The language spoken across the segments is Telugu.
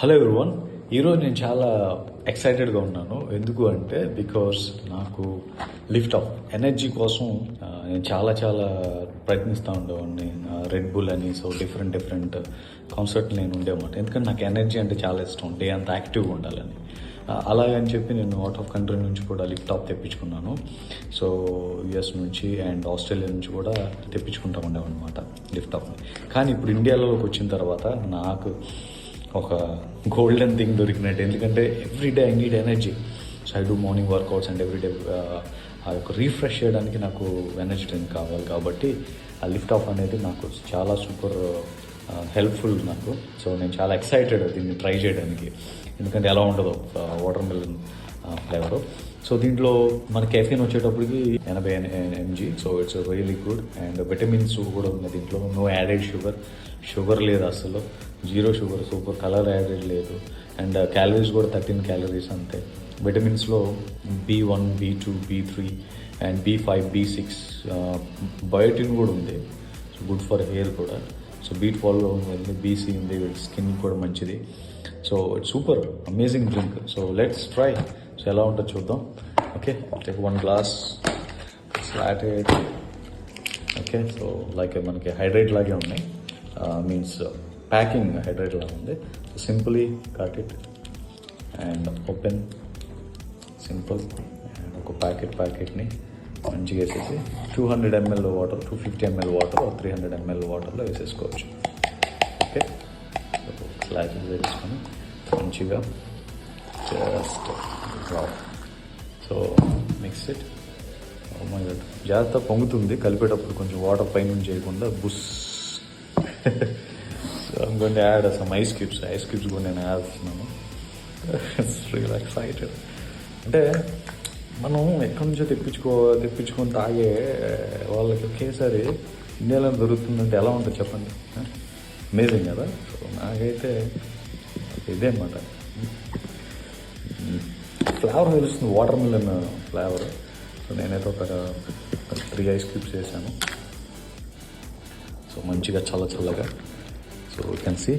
Hello everyone. ఈరోజు నేను చాలా ఎక్సైటెడ్గా ఉన్నాను. ఎందుకు అంటే బికాస్ నాకు లిఫ్ట్ ఆఫ్ ఎనర్జీ కోసం నేను చాలా ప్రయత్నిస్తూ ఉండేవాడిని. రెడ్ బుల్ అని, సో డిఫరెంట్ కాన్సర్ట్ నేను ఉండేమాట. ఎందుకంటే నాకు ఎనర్జీ అంటే చాలా ఇష్టం, డే అంతా యాక్టివ్గా ఉండాలని. అలాగని చెప్పి నేను అవుట్ ఆఫ్ కంట్రీ నుంచి కూడా లిఫ్ట్ ఆఫ్ తెప్పించుకున్నాను. సో యుఎస్ నుంచి అండ్ ఆస్ట్రేలియా నుంచి కూడా తెప్పించుకుంటూ ఉండేవన్నమాట లిఫ్ట్ ఆఫ్ని. కానీ ఇప్పుడు ఇండియాలోకి వచ్చిన తర్వాత నాకు ఒక గోల్డెన్ థింగ్ దొరికినట్టు. ఎందుకంటే everyday I need energy. So I do morning workouts and everyday ఆ యొక్క రీఫ్రెష్ చేయడానికి నాకు ఎనర్జీ డ్రింక్ కావాలి. కాబట్టి ఆ లిఫ్ట్ ఆఫ్ అనేది నాకు చాలా సూపర్ హెల్ప్ఫుల్ నాకు. సో నేను చాలా ఎక్సైటెడ్ దీన్ని ట్రై చేయడానికి. ఎందుకంటే ఎలా ఉండదో వాటర్ మిలన్ ఫ్లేవరు. సో దీంట్లో మన కెఫీన్ వచ్చేటప్పటికి 80 mg. So it's really good. And vitamins కూడా ఉన్నాయి దీంట్లో. నో యాడెడ్ షుగర్ లేదు అసలు, zero sugar, super colour added లేదు. అండ్ క్యాలరీస్ కూడా 13 క్యాలరీస్ అంతే. విటమిన్స్లో B1, B2, B3 and B5, B6, biotin కూడా ఉంది. సో గుడ్ ఫర్ హెయిర్ కూడా. సో B12 ఉంది, BC ఉంది, స్కిన్ కూడా మంచిది. So it's super amazing drink. So let's try. So ఎలా ఉంటుందో చూద్దాం. Okay, take 1 glass, slot it. Okay, so like మనకి హైడ్రేట్ లాగే ఉన్నాయి, మీన్స్ ప్యాకింగ్ హైడ్రేట్ లాగా ఉంది. So simply cut it and open, simple. And ఒక ప్యాకెట్ని మంచిగా వేసేసి 200 ml water, 250 ml water, 300 ml వాటర్లో వేసేసుకోవచ్చు. ఓకే, స్లాచెస్ వేసుకొని మంచిగా జస్ట్ సో మిక్స్ ఇట్. జాగ్రత్త, పొంగుతుంది కలిపేటప్పుడు. కొంచెం వాటర్ పైన చేయకుండా బుస్. So I'm going to add some ice cubes కూడా నేను యాడ్ చేస్తున్నాను. It's real excited. అంటే మనం ఎక్కడి నుంచో తెప్పించుకొని తాగే వాళ్ళకి ఒకేసారి ఇండియాలో దొరుకుతుందంటే ఎలా ఉంటుంది చెప్పండి. అమేజింగ్ కదా. సో నాకైతే ఇదే అనమాట ఫ్లేవర్ తెలుస్తుంది, వాటర్ మిలన్ ఫ్లేవర్. సో నేనైతే ఒక 3 ఐస్ క్యూబ్స్ వేసాను. సో మంచిగా చల్లగా. So you can see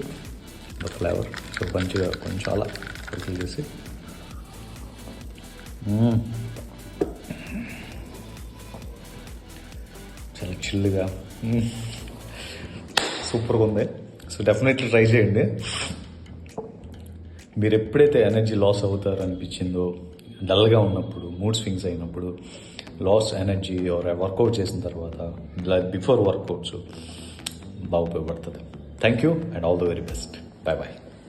the flavour. So మంచిగా కొంచెం అలా సర్కిల్ చేసి చాలా చిల్లుగా సూపర్గా ఉంది. సో డెఫినెట్లీ ట్రై చేయండి. మీరు ఎప్పుడైతే ఎనర్జీ లాస్ అవుతారు అనిపించిందో, డల్గా ఉన్నప్పుడు, మూడ్ స్వింగ్స్ అయినప్పుడు, లాస్ ఎనర్జీ ఆర్ వర్కౌట్ చేసిన తర్వాత, బిఫోర్ వర్కౌట్స్ బాగా ఉపయోగపడుతుంది. Thank you and all the very best. Bye.